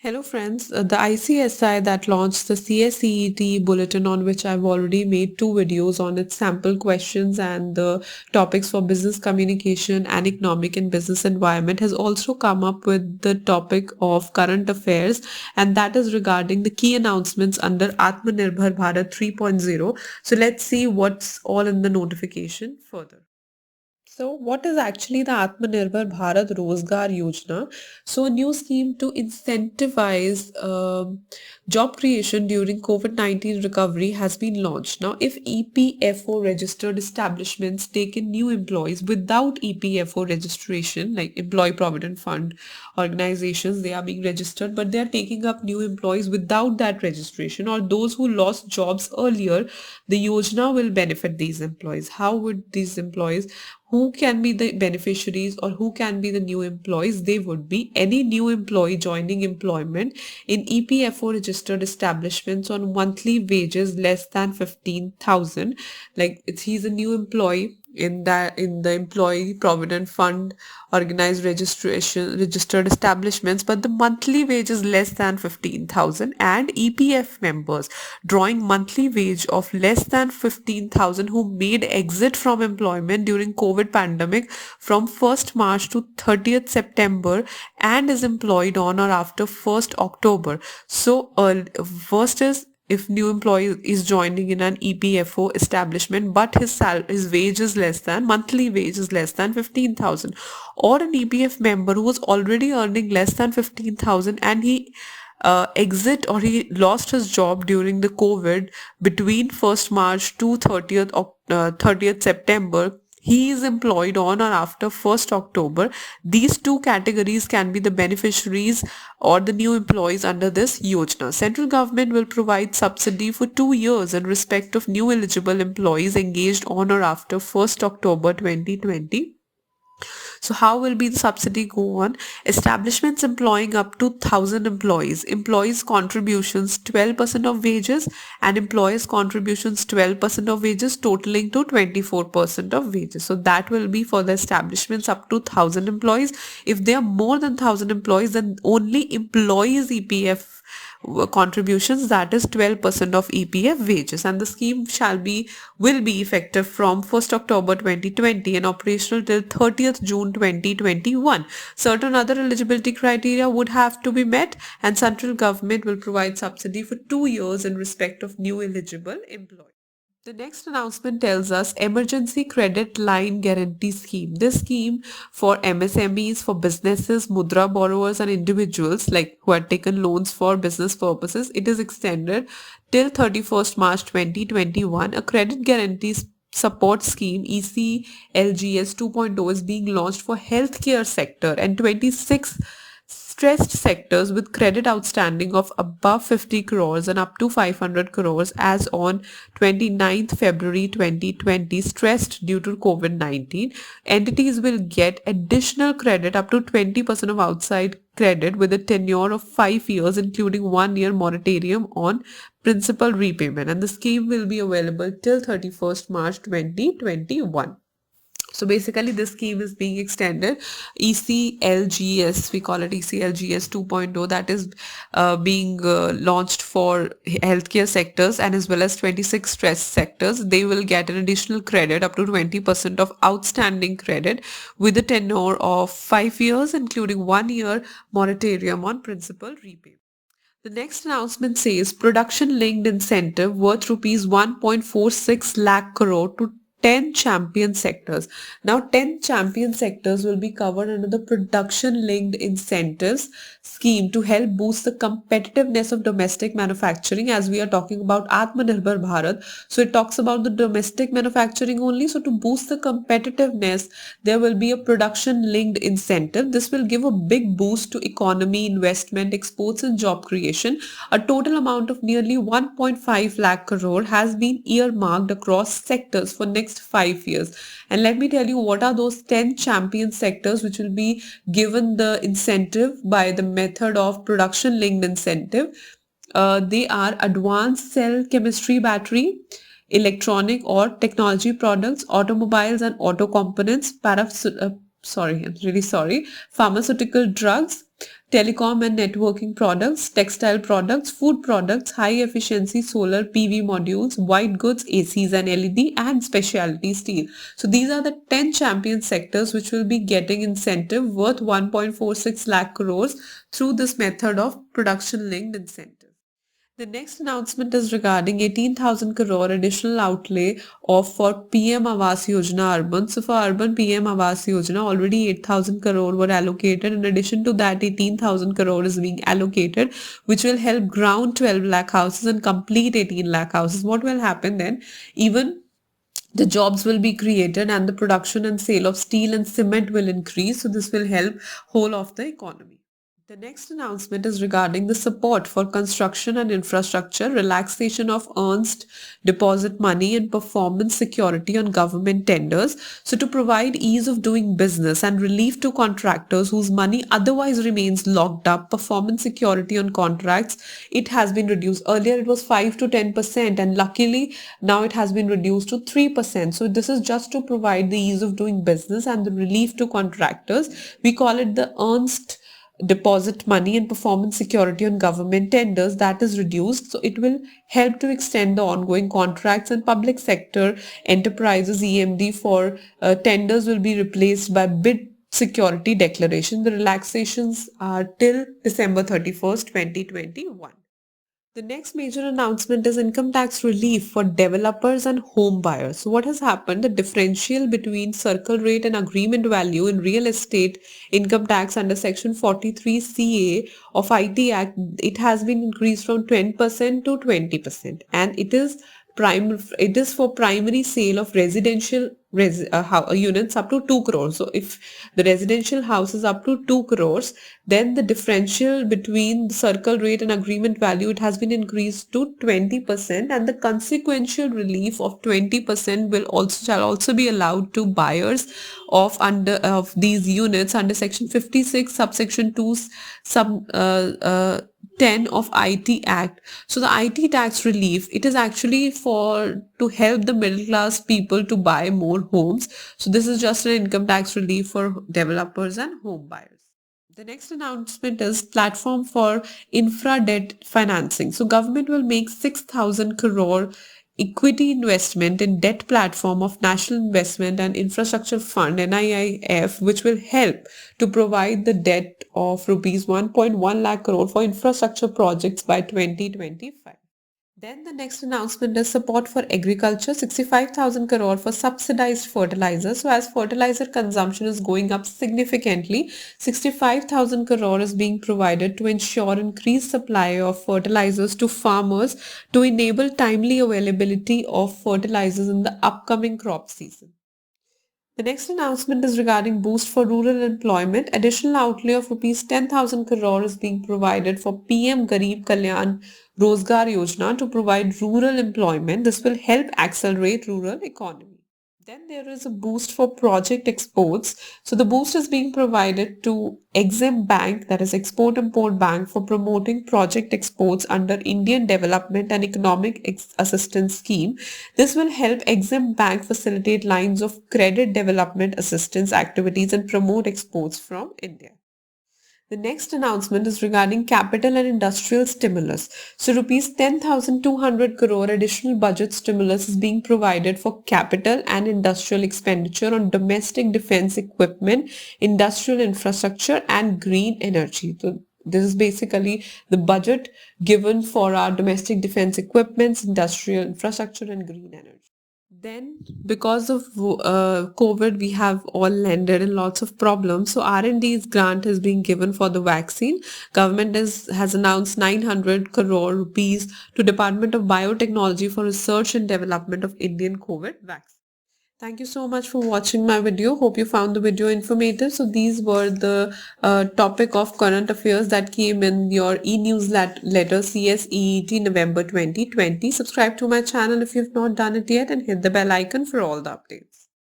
Hello friends, the ICSI that launched the CSEET E Bulletin, on which I've already made two videos on its sample questions and the topics for business communication and economic and business environment, has also come up with the topic of current affairs, and that is regarding the key announcements under Aatma Nirbhar Bharat 3.0. So let's see what's all in the notification further. So what is actually the Aatma Nirbhar Bharat Rozgar Yojana? So a new scheme to incentivize job creation during COVID-19 recovery has been launched. Now, if EPFO registered establishments take in new employees without EPFO registration, like Employee Provident Fund organizations, they are being registered, but they are taking up new employees without that registration, or those who lost jobs earlier, the Yojana will benefit these employees. How would these employees, who can be the beneficiaries or who can be the new employees? They would be any new employee joining employment in EPFO registered establishments on monthly wages less than 15,000. Like he's a new employee in the Employee Provident Fund organized registered establishments, but the monthly wage is less than 15,000, and EPF members drawing monthly wage of less than 15,000 who made exit from employment during COVID pandemic from 1st March to 30th September and is employed on or after 1st October. So first is, if new employee is joining in an EPFO establishment but his wage is less than, monthly wage is less than 15,000, or an EPF member who was already earning less than 15,000 and he he lost his job during the COVID between 1st March to 30th September. He is employed on or after 1st October. These two categories can be the beneficiaries or the new employees under this Yojana. Central government will provide subsidy for 2 years in respect of new eligible employees engaged on or after 1st October 2020. So how will be the subsidy go on? Establishments employing up to 1,000 employees. Employees contributions 12% of wages and employers contributions 12% of wages, totaling to 24% of wages. So that will be for the establishments up to 1,000 employees. If they are more than 1,000 employees, then only employees EPF contributions, that is 12% of EPF wages, and the scheme will be effective from 1st October 2020 and operational till 30th June 2021. Certain other eligibility criteria would have to be met, and central government will provide subsidy for 2 years in respect of new eligible employees. The next announcement tells us Emergency Credit Line Guarantee Scheme. This scheme for MSMEs, for businesses, mudra borrowers and individuals like who had taken loans for business purposes, it is extended till 31st March 2021. A credit guarantee support scheme ECLGS 2.0 is being launched for healthcare sector and 26 stressed sectors with credit outstanding of above 50 crores and up to 500 crores as on 29th February 2020, stressed due to COVID-19. Entities will get additional credit up to 20% of outside credit with a tenure of 5 years, including 1 year moratorium on principal repayment, and the scheme will be available till 31st March 2021. So basically this scheme is being extended. ECLGS, we call it ECLGS 2.0, that is being launched for healthcare sectors and as well as 26 stress sectors. They will get an additional credit up to 20% of outstanding credit with a tenure of 5 years, including 1 year moratorium on principal repayment. The next announcement says production linked incentive worth rupees 1.46 lakh crore to 10 champion sectors. Now 10 champion sectors will be covered under the production linked incentives scheme to help boost the competitiveness of domestic manufacturing, as we are talking about Aatma Nirbhar Bharat. So it talks about the domestic manufacturing only. So to boost the competitiveness, there will be a production linked incentive. This will give a big boost to economy, investment, exports and job creation. A total amount of nearly 1.5 lakh crore has been earmarked across sectors for next 5 years. And let me tell you what are those 10 champion sectors which will be given the incentive by the method of production linked incentive. They are advanced cell chemistry battery, electronic or technology products, automobiles and auto components, pharmaceutical drugs, telecom and networking products, textile products, food products, high efficiency solar PV modules, white goods, ACs and LED, and specialty steel. So these are the 10 champion sectors which will be getting incentive worth 1.46 lakh crores through this method of production linked incentive. The next announcement is regarding 18,000 crore additional outlay of for PM Awas Yojana Urban. So for urban PM Awas Yojana, already 8,000 crore were allocated. In addition to that, 18,000 crore is being allocated, which will help ground 12 lakh houses and complete 18 lakh houses. What will happen then? Even the jobs will be created and the production and sale of steel and cement will increase. So this will help whole of the economy. The next announcement is regarding the support for construction and infrastructure, relaxation of earnest deposit money and performance security on government tenders. So to provide ease of doing business and relief to contractors whose money otherwise remains locked up, performance security on contracts, it has been reduced. Earlier it was 5 to 10% and luckily now it has been reduced to 3%. So this is just to provide the ease of doing business and the relief to contractors. We call it the earnest deposit money and performance security on government tenders that is reduced. So it will help to extend the ongoing contracts, and public sector enterprises EMD for tenders will be replaced by bid security declaration. The relaxations are till December 31st, 2021. The next major announcement is income tax relief for developers and home buyers. So what has happened? The differential between circle rate and agreement value in real estate income tax under section 43 CA of IT Act, it has been increased from 10% to 20%, and it is for primary sale of residential units up to 2 crores. So if the residential house is up to 2 crores, then the differential between the circle rate and agreement value, it has been increased to 20%, and the consequential relief of 20% shall also be allowed to buyers of these units under section 56 subsection 2 sub 10 of IT Act. So the IT tax relief, it is actually to help the middle class people to buy more homes. So this is just an income tax relief for developers and home buyers. The next announcement is platform for infra debt financing. So government will make 6,000 crore equity investment in debt platform of National Investment and Infrastructure Fund NIIF, which will help to provide the debt of rupees 1.1 lakh crore for infrastructure projects by 2025. Then the next announcement is support for agriculture, 65,000 crore for subsidized fertilizer. So as fertilizer consumption is going up significantly, 65,000 crore is being provided to ensure increased supply of fertilizers to farmers to enable timely availability of fertilizers in the upcoming crop season. The next announcement is regarding boost for rural employment. Additional outlay of rupees 10,000 crore is being provided for PM Garib Kalyan Rozgar Yojana to provide rural employment. This will help accelerate rural economy. Then there is a boost for project exports. So the boost is being provided to Exim Bank, that is Export Import Bank, for promoting project exports under Indian Development and Economic Assistance Scheme. This will help Exim Bank facilitate lines of credit development assistance activities and promote exports from India. The next announcement is regarding capital and industrial stimulus. So rupees 10,200 crore additional budget stimulus is being provided for capital and industrial expenditure on domestic defense equipment, industrial infrastructure and green energy. So this is basically the budget given for our domestic defense equipments, industrial infrastructure and green energy. Then, because of COVID, we have all landed in lots of problems. So R&D's grant is being given for the vaccine. Government has announced 900 crore rupees to Department of Biotechnology for research and development of Indian COVID vaccine. Thank you so much for watching my video. Hope you found the video informative. So these were the topic of current affairs that came in your e-newsletter CSEET November 2020. Subscribe to my channel if you have not done it yet and hit the bell icon for all the updates.